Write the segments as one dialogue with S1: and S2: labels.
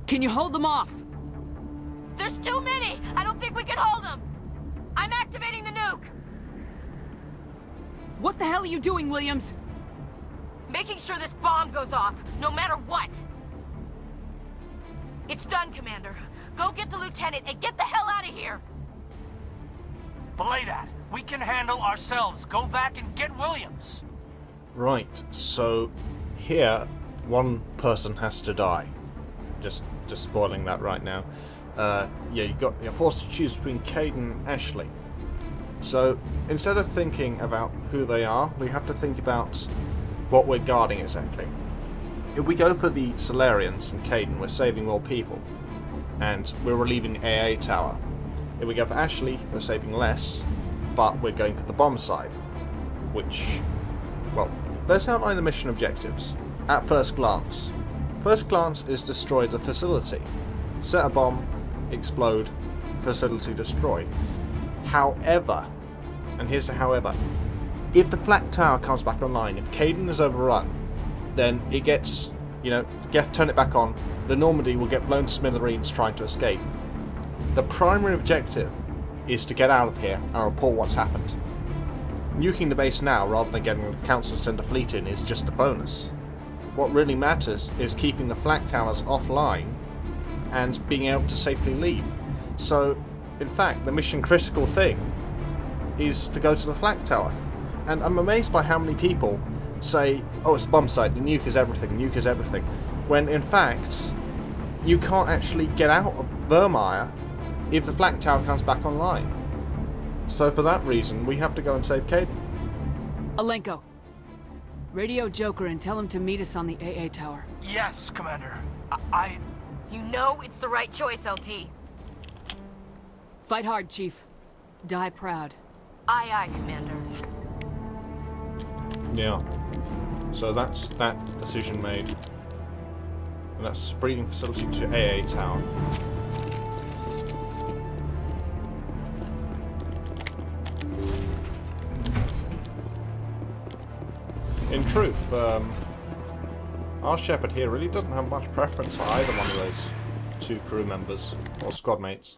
S1: Can you hold them off?
S2: There's too many! I don't think we can hold them! I'm activating the nuke!
S1: What the hell are you doing, Williams?
S2: Making sure this bomb goes off, no matter what! It's done, Commander. Go get the lieutenant and get the hell out of here!
S3: Belay that. We can handle ourselves. Go back and get Williams.
S4: Right, so here, one person has to die. Just spoiling that right now. Yeah, you're forced to choose between Cayden and Ashley. So instead of thinking about who they are, we have to think about what we're guarding exactly. If we go for the Solarians and Cayden, we're saving more people, and we're relieving AA Tower. If we go for Ashley, we're saving less, but we're going for the bomb side, which, well, let's outline the mission objectives. At first glance. First glance is destroy the facility. Set a bomb, explode, facility destroyed. However, and here's the however, if the flak tower comes back online, if Cayden is overrun, then it gets, turn it back on, the Normandy will get blown to smithereens trying to escape. The primary objective is to get out of here and report what's happened. Nuking the base now rather than getting the Council to send a fleet in is just a bonus. What really matters is keeping the flak towers offline and being able to safely leave. So, in fact, the mission critical thing is to go to the flak tower. And I'm amazed by how many people say, oh, it's a bomb site, the nuke is everything, the nuke is everything, when in fact, you can't actually get out of Vermeer if the flak tower comes back online. So for that reason, we have to go and save Cayden.
S1: Alenko, radio Joker and tell him to meet us on the AA tower.
S3: Yes, Commander.
S2: You know it's the right choice, LT.
S1: Fight hard, Chief. Die proud.
S2: Aye, aye, Commander.
S4: Yeah. So that's that decision made. And that's breeding facility to AA tower. In truth, our Shepard here really doesn't have much preference for either one of those two crew members, or squad mates.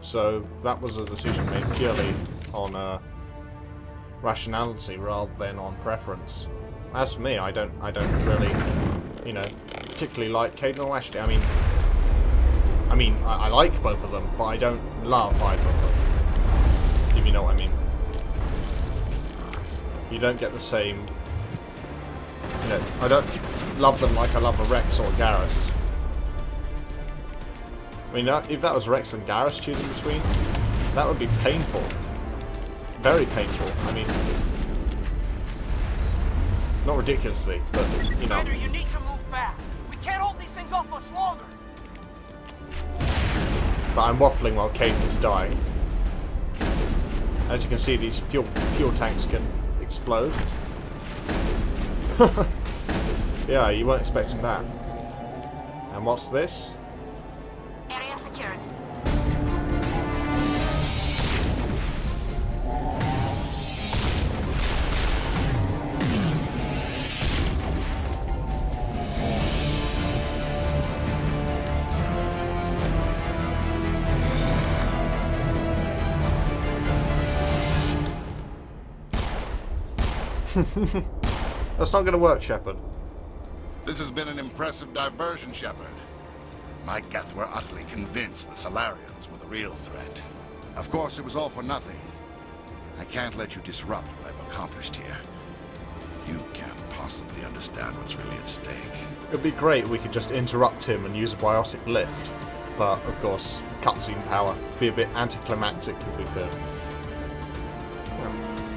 S4: So that was a decision made purely on rationality rather than on preference. As for me, I don't really, particularly like Cayden or Ashley. I mean, I like both of them, but I don't love either of them. If you know what I mean. You don't get the same. I don't love them like I love a Rex or a Garrus. I mean, if that was Rex and Garrus choosing between, that would be painful. Very painful. I mean, not ridiculously, but
S3: Commander, you need to move fast. We can't hold these things off much longer.
S4: But I'm waffling while Cayden's dying. As you can see, these fuel tanks can explode. Yeah, you weren't expecting that. And what's this?
S2: Area secured.
S4: That's not going to work, Shepard.
S5: This has been an impressive diversion, Shepard. My Geth were utterly convinced the Solarians were the real threat. Of course, it was all for nothing. I can't let you disrupt what I've accomplished here. You can't possibly understand what's really at stake.
S4: It'd be great if we could just interrupt him and use a biotic lift. But, of course, cutscene power. It'd be a bit anticlimactic if we could.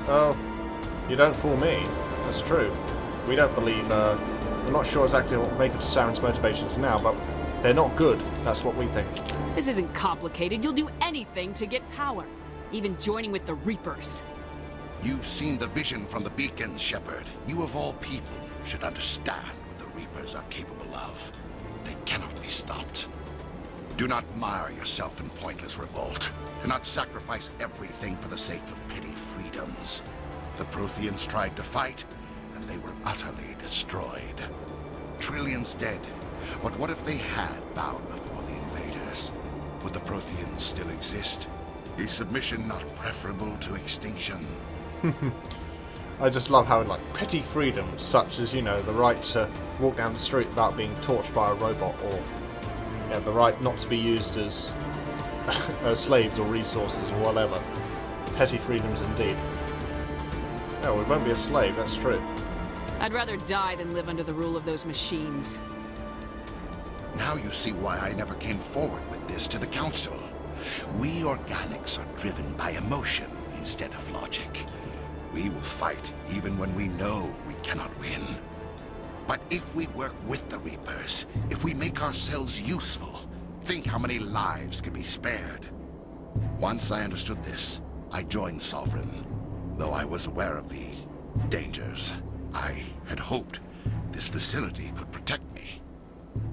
S4: Oh, you don't fool me. That's true. We don't believe, we're not sure exactly what to make of Saren's motivations now, but they're not good. That's what we think.
S1: This isn't complicated. You'll do anything to get power. Even joining with the Reapers.
S5: You've seen the vision from the beacons, Shepard. You of all people should understand what the Reapers are capable of. They cannot be stopped. Do not mire yourself in pointless revolt. Do not sacrifice everything for the sake of petty freedoms. The Protheans tried to fight, and they were utterly destroyed. Trillions dead, But what if they had bowed before the invaders? Would the Protheans still exist? Is submission not preferable to extinction?
S4: I just love how, like, petty freedoms, such as, you know, the right to walk down the street without being torched by a robot, or, you know, the right not to be used as slaves or resources or whatever. Petty freedoms indeed. No, we won't be a slave, that's true.
S1: I'd rather die than live under the rule of those machines.
S5: Now you see why I never came forward with this to the Council. We organics are driven by emotion instead of logic. We will fight even when we know we cannot win. But if we work with the Reapers, if we make ourselves useful, think how many lives could be spared. Once I understood this, I joined Sovereign, though I was aware of the dangers. I had hoped this facility could protect me.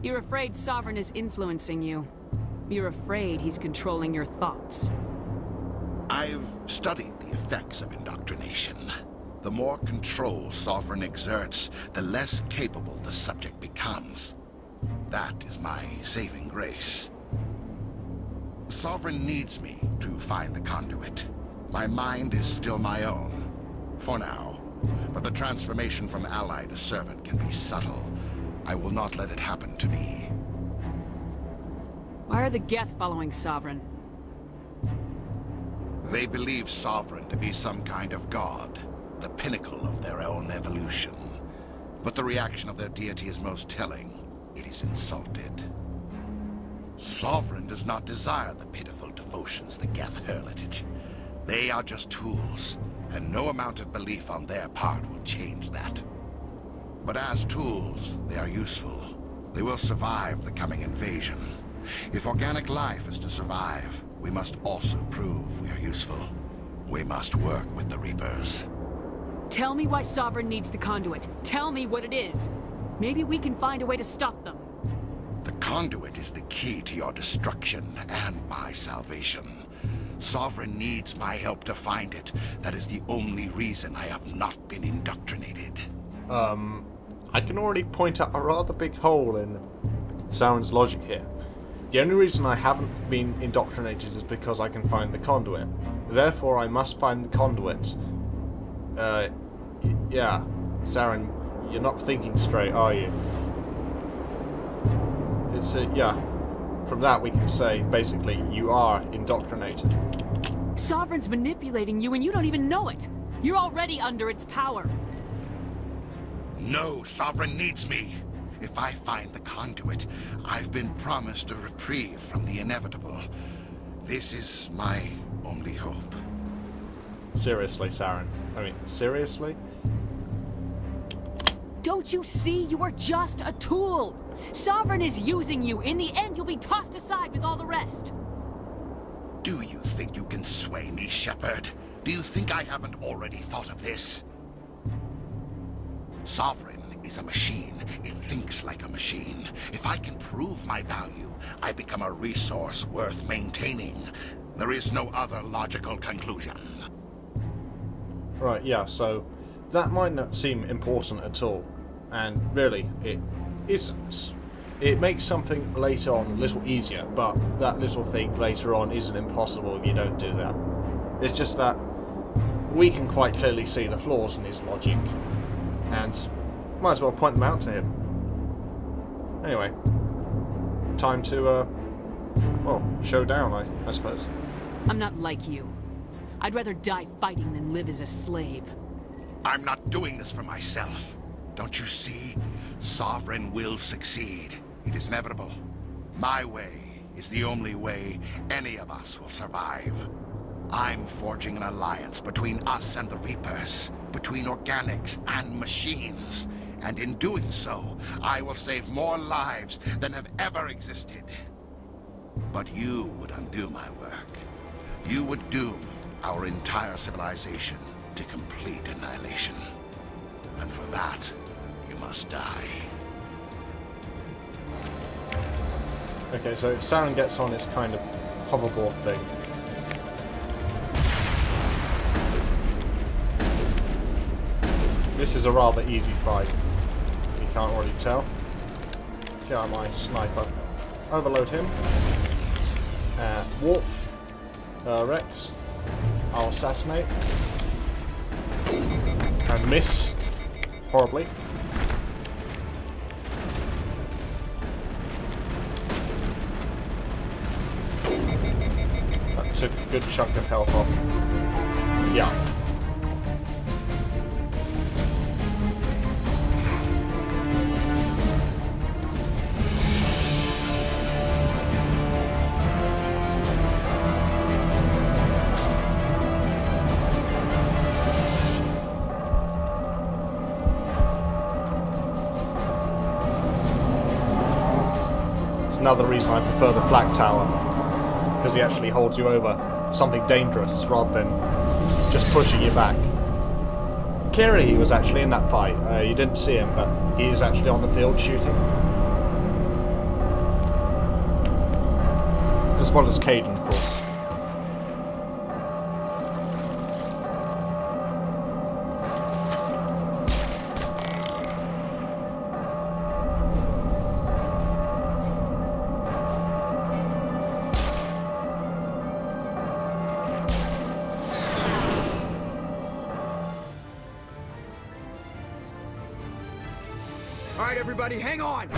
S1: You're afraid Sovereign is influencing you. You're afraid he's controlling your thoughts.
S5: I've studied the effects of indoctrination. The more control Sovereign exerts, the less capable the subject becomes. That is my saving grace. Sovereign needs me to find the conduit. My mind is still my own, for now. But the transformation from ally to servant can be subtle. I will not let it happen to me.
S1: Why are the Geth following Sovereign?
S5: They believe Sovereign to be some kind of god, the pinnacle of their own evolution. But the reaction of their deity is most telling. It is insulted. Sovereign does not desire the pitiful devotions the Geth hurl at it. They are just tools, and no amount of belief on their part will change that. But as tools, they are useful. They will survive the coming invasion. If organic life is to survive, we must also prove we are useful. We must work with the Reapers.
S1: Tell me why Sovereign needs the conduit. Tell me what it is. Maybe we can find a way to stop them.
S5: The conduit is the key to your destruction and my salvation. Sovereign needs my help to find it. That is the only reason I have not been indoctrinated.
S4: I can already point out a rather big hole in Sauron's logic here. The only reason I haven't been indoctrinated is because I can find the conduit. Therefore, I must find the conduit. Yeah. Sauron, you're not thinking straight, are you? It's, yeah. From that, we can say, basically, you are indoctrinated.
S1: Sovereign's manipulating you and you don't even know it. You're already under its power.
S5: No, Sovereign needs me. If I find the conduit, I've been promised a reprieve from the inevitable. This is my only hope.
S4: Seriously, Sauron. I mean, seriously?
S1: Don't you see? You are just a tool. Sovereign is using you. In the end, you'll be tossed aside with all the rest.
S5: Do you think you can sway me, Shepard? Do you think I haven't already thought of this? Sovereign is a machine. It thinks like a machine. If I can prove my value, I become a resource worth maintaining. There is no other logical conclusion.
S4: Right, yeah, so that might not seem important at all. And really, it isn't. It makes something later on a little easier, but that little thing later on isn't impossible if you don't do that. It's just that we can quite clearly see the flaws in his logic, and might as well point them out to him. Anyway, time to, well, show down, I suppose.
S1: I'm not like you. I'd rather die fighting than live as a slave.
S5: I'm not doing this for myself. Don't you see? Sovereign will succeed. It is inevitable. My way is the only way any of us will survive. I'm forging an alliance between us and the Reapers, between organics and machines. And in doing so, I will save more lives than have ever existed. But you would undo my work. You would doom our entire civilization to complete annihilation. And for that, you must die.
S4: Okay, so Sauron gets on his kind of hoverboard thing. This is a rather easy fight. You can't already tell. Get out my sniper. Overload him. Warp. Rex. I'll assassinate. And miss. Horribly. That took a good chunk of health off. Yeah. Another reason I prefer the Flak Tower, because he actually holds you over something dangerous rather than just pushing you back. Kiri was actually in that fight. You didn't see him, but he is actually on the field shooting. As well as Caden, of course.
S6: All right, everybody, hang on!